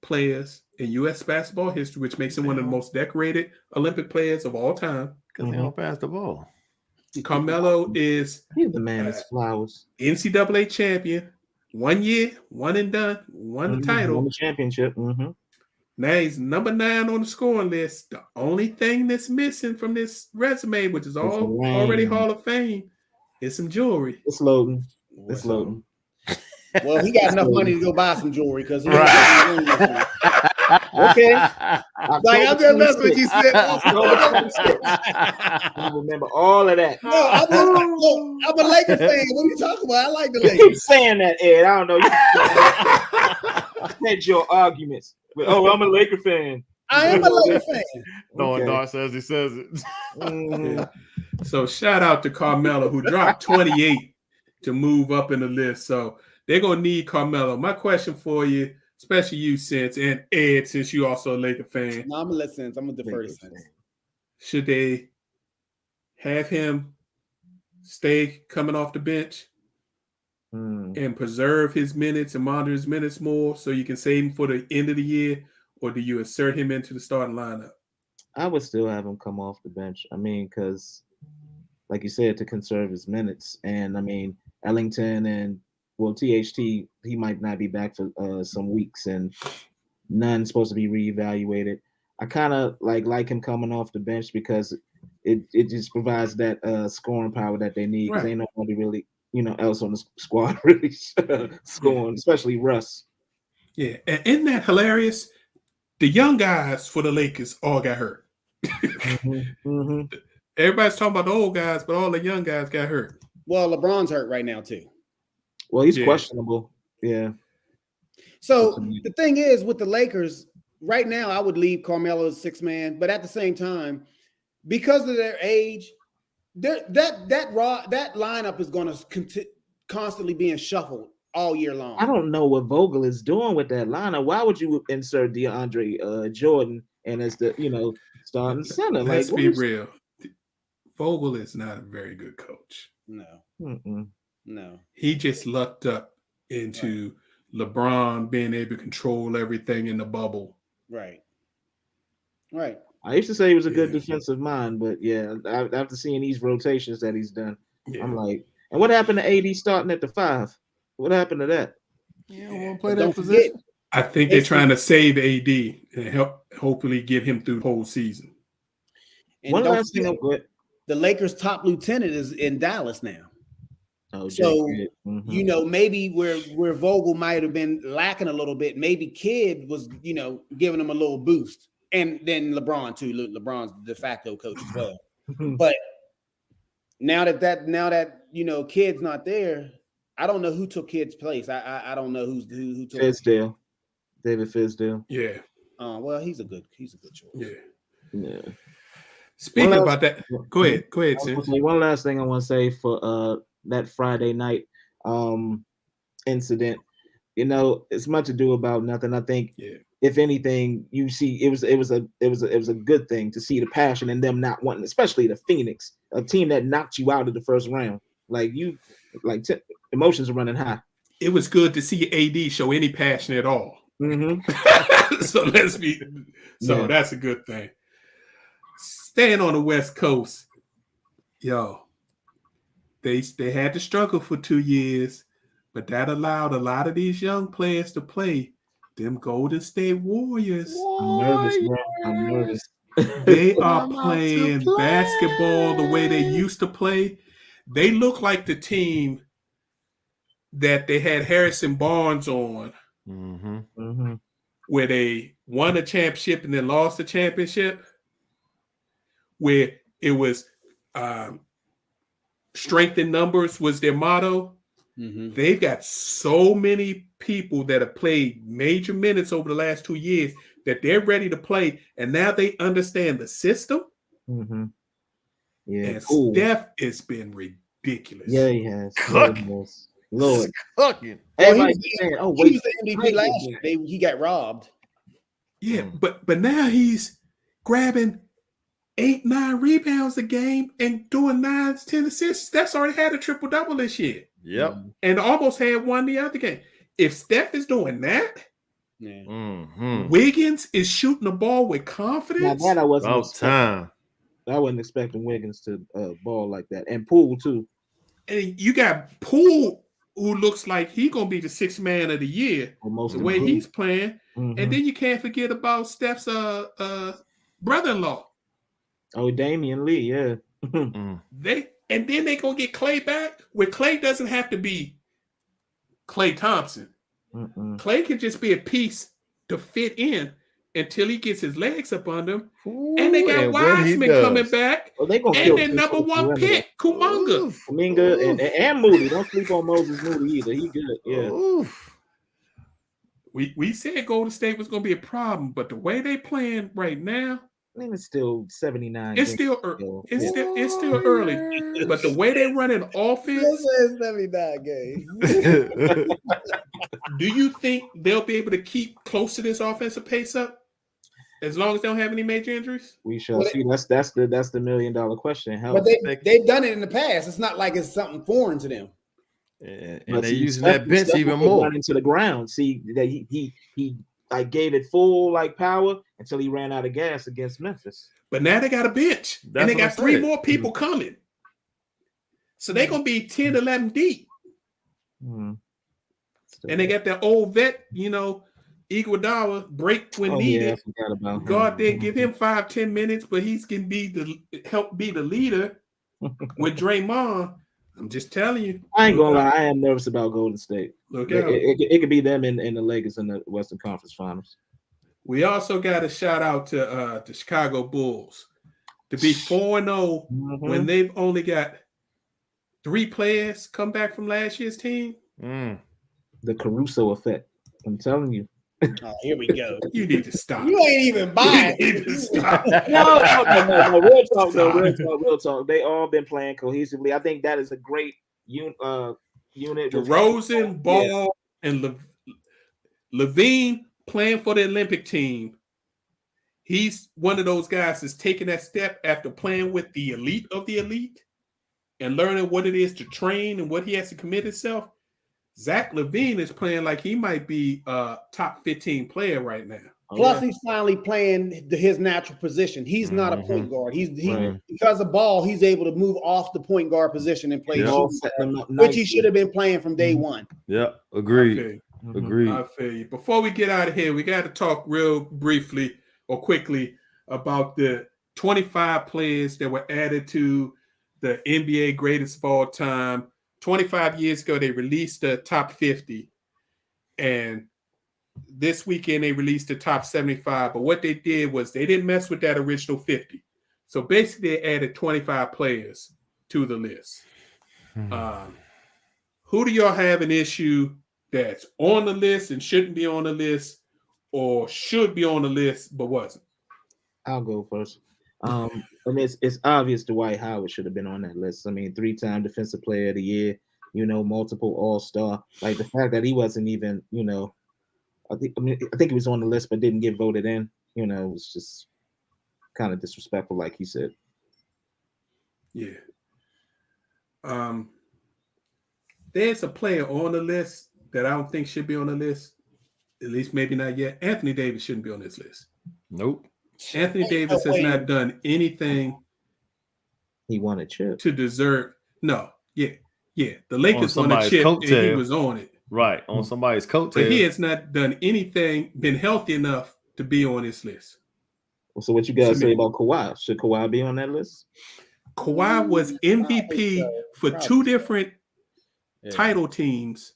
players in U.S. basketball history, which makes him one of the most decorated Olympic players of all time. Because they don't pass the ball. Carmelo is he's the man that's flowers. NCAA champion, 1 year, one and done, won the title. Won the championship. Mm-hmm. Now he's number 9 on the scoring list. The only thing that's missing from this resume, which is already Hall of Fame, is some jewelry. It's loading. It's loading. Well, he got enough money to go buy some jewelry because he okay. Like I'm just messing with you, Sid. I remember all of that. No, I'm a Lakers fan. What are you talking about? I like the Lakers. You keep saying that, Ed. I don't know. You had your arguments. But, I'm a Laker fan. I am a Laker fan. No one Dar says he says it. So shout out to Carmelo who dropped 28 to move up in the list. So they're gonna need Carmelo. My question for you, especially you, Sense, and Ed, since you also a Laker fan, No, I'm gonna let Sense. I'm gonna defer to Sense. should they have him stay coming off the bench and preserve his minutes and monitor his minutes more so you can save him for the end of the year, or do you insert him into the starting lineup? I would still have him come off the bench. I mean, because like you said, to conserve his minutes, and I mean Ellington and THT, he might not be back for some weeks, and Nunn's supposed to be reevaluated. I kind of like him coming off the bench because it just provides that scoring power that they need, because ain't nobody really else on the squad really scoring, especially Russ. Yeah, and isn't that hilarious? The young guys for the Lakers all got hurt. Everybody's talking about the old guys, but all the young guys got hurt. Well, LeBron's hurt right now too. Well, he's questionable. Yeah. So the thing is, with the Lakers right now, I would leave Carmelo as 6 man, but at the same time, because of their age, that lineup is going to constantly being shuffled all year long. I don't know what Vogel is doing with that lineup. Why would you insert DeAndre Jordan and as the starting center? Let's be real. Vogel is not a very good coach. No. He just lucked up into LeBron being able to control everything in the bubble. Right. I used to say he was a good defensive mind, but after seeing these rotations that he's done, I'm like, and what happened to AD starting at the 5? What happened to that? Won't play that position. I think they're trying to save AD and hopefully get him through the whole season. And one last thing, the Lakers' top lieutenant is in Dallas now. Oh, so maybe where Vogel might have been lacking a little bit, maybe Kidd was giving him a little boost, and then LeBron too. LeBron's the de facto coach as well. But now that Kidd's not there, I don't know who took Kidd's place. I don't know who took Fizdale, David Fizdale. Yeah. Well, he's a good choice. Yeah. Speaking about that, go ahead, Tim. One last thing I want to say for that Friday night incident. It's much ado about nothing. I think if anything, you see, it was a good thing to see the passion in them not wanting, especially the Phoenix, a team that knocked you out of the first round. Emotions are running high. It was good to see AD show any passion at all. So that's a good thing. Staying on the West Coast, they had to struggle for 2 years, but that allowed a lot of these young players to play. Them Golden State Warriors. I'm nervous, bro. I'm nervous. They are playing basketball the way they used to play. They look like the team that they had Harrison Barnes on, where they won a championship and then lost the championship, where it was strength in numbers was their motto. They've got so many people that have played major minutes over the last 2 years that they're ready to play, and now they understand the system. And Steph has been ridiculous. Yeah, he has. Cooking. Lord. Cooking. Everybody he was the MVP last year. He got robbed. Yeah, but now he's grabbing 8-9 rebounds a game and doing 9-10 assists. Steph's already had a triple-double this year. Yep. And almost had one the other game. If Steph is doing that, Wiggins is shooting the ball with confidence. Now that I wasn't time. I wasn't expecting Wiggins to ball like that. And Poole, too. And you got Poole, who looks like he's going to be the 6th man of the year, the way he's playing. And then you can't forget about Steph's brother-in-law. Oh, Damian Lee, yeah. And then they going to get Klay back, where Klay doesn't have to be Klay Thompson. Klay can just be a piece to fit in until he gets his legs up under him. And they got Wiseman coming back. Well, they gonna and their number 1 pick, Kuminga. And Moody. Don't sleep on Moses Moody either. He good. Yeah. We said Golden State was going to be a problem, but the way they playing right now, I mean, it's still 79. It's games still still. it's still early. But the way they run an offense, 79 games. do you think they'll be able to keep close to this offensive pace up as long as they don't have any major injuries? We shall Well, see. That's the $1 million question. Hell, But they've done it in the past. It's not like it's something foreign to them. and but they're see, using Steph- that bench Steph even will more. run into the ground. See that he like gave it full like power until he ran out of gas against Memphis. But now they got a bench. That's And they what I got 3 said. more people coming. So they're gonna be 10, 11 deep. Hmm. And they got that old vet, Iguodala break when Yeah, I needed. forgot about him. Go out there, give him 5-10 minutes, but he's can help be the leader with Draymond. I'm just telling you. I ain't gonna lie, I am nervous about Golden State. Look It, out. it could be them and the Lakers in the Western Conference Finals. We also got a shout out to the Chicago Bulls to be 4-0 when they've only got 3 players come back from last year's team. The Caruso effect. I'm telling you. Oh, here we go. You need to stop. You ain't even buying. You need to stop. No. Real talk, though. Real talk. They all been playing cohesively. I think that is a great unit. DeRozan, Ball, and Levine playing for the Olympic team. He's one of those guys that's taking that step after playing with the elite of the elite and learning what it is to train and what he has to commit himself. Zach LaVine is playing like he might be a top 15 player right now. Plus, he's finally playing his natural position. He's not a point guard. Because of Ball, he's able to move off the point guard position and play shooting guard, which he should have been playing from day one. Yeah, agreed. Okay. Agreed. I feel you. Before we get out of here, we got to talk real briefly or quickly about the 25 players that were added to the NBA greatest of all time. 25 years ago, they released the top 50. And this weekend, they released the top 75. But what they did was they didn't mess with that original 50. So basically, they added 25 players to the list. Who do y'all have an issue that's on the list and shouldn't be on the list, or should be on the list but wasn't? I'll go first. And it's obvious Dwight Howard should have been on that list. I mean, 3-time Defensive Player of the Year, multiple All-Star. Like the fact that he wasn't even, I think he was on the list but didn't get voted in. It was just kind of disrespectful, like he said. Yeah. There's a player on the list that I don't think should be on the list. At least maybe not yet. Anthony Davis shouldn't be on this list. Nope. Anthony Davis has not done anything. He won a chip to deserve. No, yeah. The Lakers won a chip and he was on it. Right, on somebody's coattail. But he has not done anything, been healthy enough to be on this list. So what you guys say about Kawhi? Should Kawhi be on that list? Kawhi was MVP for 2 different title teams.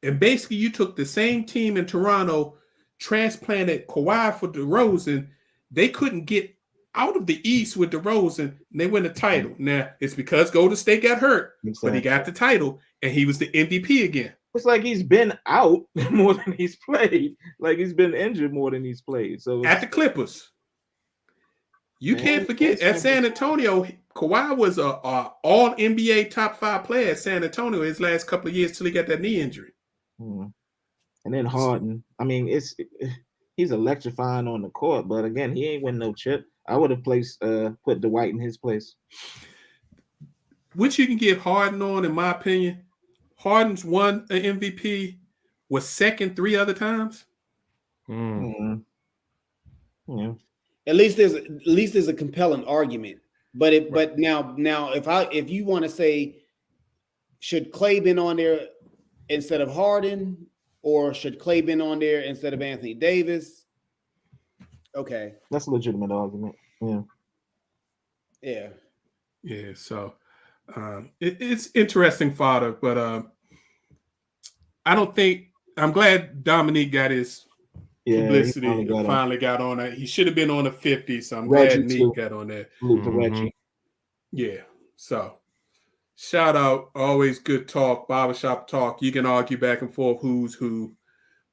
And basically, you took the same team in Toronto, transplanted Kawhi for DeRozan. They couldn't get out of the East with DeRozan, and they win the title. Now, it's because Golden State got hurt, but he got the title, and he was the MVP again. It's like he's been out more than he's played. Like he's been injured more than he's played. So at the Clippers, you can't forget at San Antonio, Kawhi was a all NBA top 5 player at San Antonio his last couple of years till he got that knee injury. And then Harden, I mean, he's electrifying on the court, but again, he ain't win no chip. I would have put Dwight in his place. Which you can give Harden on, in my opinion. Harden's won an MVP, was second 3 other times. Yeah. At least there's a compelling argument. But now if you want to say, should Clay been on there instead of Harden, or should Clay been on there instead of Anthony Davis? Okay, that's a legitimate argument. Yeah. So it's interesting fodder, but I don't think. I'm glad Dominique got his publicity. Finally got on it. He should have been on the 50, so I'm glad Neek got on that. Yeah. So shout out, always good talk, barbershop talk. You can argue back and forth who's who,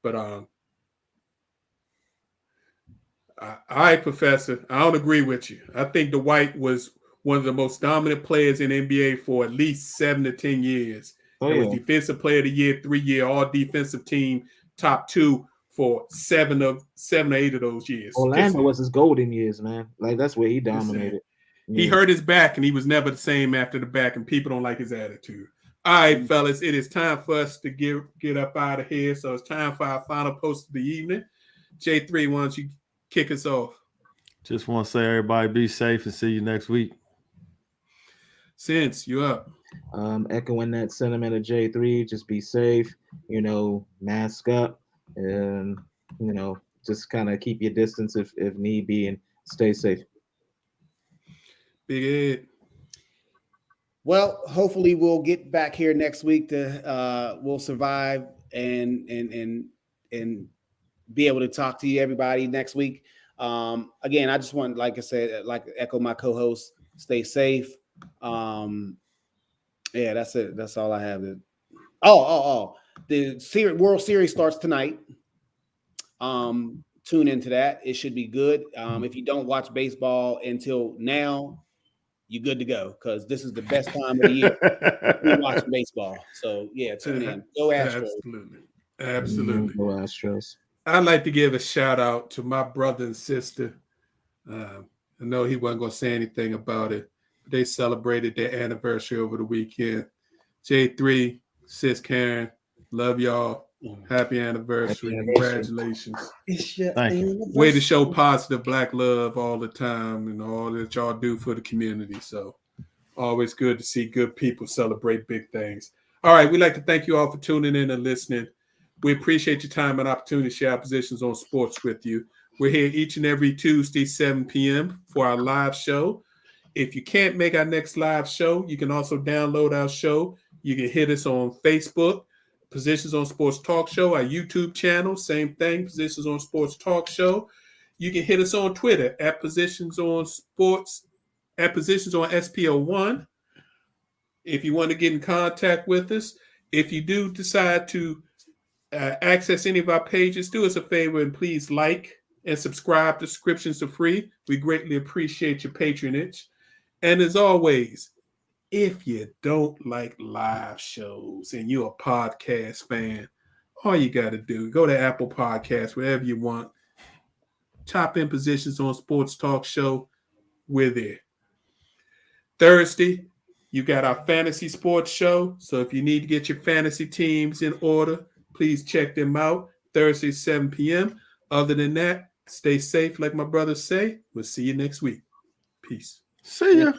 but All right, Professor. I don't agree with you. I think Dwight was one of the most dominant players in NBA for at least 7 to 10 years. Oh, It was yeah. Defensive Player of the Year, 3-year All Defensive Team, top 2 for 7 or 8 of those years. Orlando was his golden years, man. Like that's where he dominated. He hurt his back, and he was never the same after the back, and people don't like his attitude. All right, fellas, it is time for us to get up out of here. So it's time for our final post of the evening. J3, why don't you kick us off? Just want to say, everybody be safe and see you next week. Since you up. Echoing that sentiment of J3, just be safe, mask up, and just kind of keep your distance if need be, and stay safe. Big Ed. Well, hopefully we'll get back here next week to we'll survive and be able to talk to you everybody next week. Again, I just want, like I said, echo my co-host, stay safe. Yeah, that's it. That's all I have. The World Series starts tonight. Tune into that. It should be good. If you don't watch baseball until now, you're good to go, because this is the best time of the year to be watching baseball. So yeah, tune in. Go Astros. Absolutely. Go Astros. I'd like to give a shout out to my brother and sister. I know he wasn't going to say anything about it. They celebrated their anniversary over the weekend. J3, Sis Karen, love y'all. Happy anniversary. Congratulations. Thank you. Way to show positive Black love all the time and all that y'all do for the community. So always good to see good people celebrate big things. All right, we'd like to thank you all for tuning in and listening. We appreciate your time and opportunity to share our positions on sports with you. We're here each and every Tuesday, 7 p.m. for our live show. If you can't make our next live show, you can also download our show. You can hit us on Facebook, Positions on Sports Talk Show, our YouTube channel, same thing, Positions on Sports Talk Show. You can hit us on Twitter at Positions on Sports, at Positions on SPO1. If you want to get in contact with us, if you do decide to access any of our pages, do us a favor and please like and subscribe. Subscriptions are free. We greatly appreciate your patronage. And as always, if you don't like live shows and you're a podcast fan, all you got to do, go to Apple Podcasts, wherever you want. Top in Positions on Sports Talk Show. We're there. Thursday, you got our fantasy sports show. So if you need to get your fantasy teams in order, please check them out. Thursday, 7 p.m. Other than that, stay safe, like my brothers say. We'll see you next week. Peace. See ya.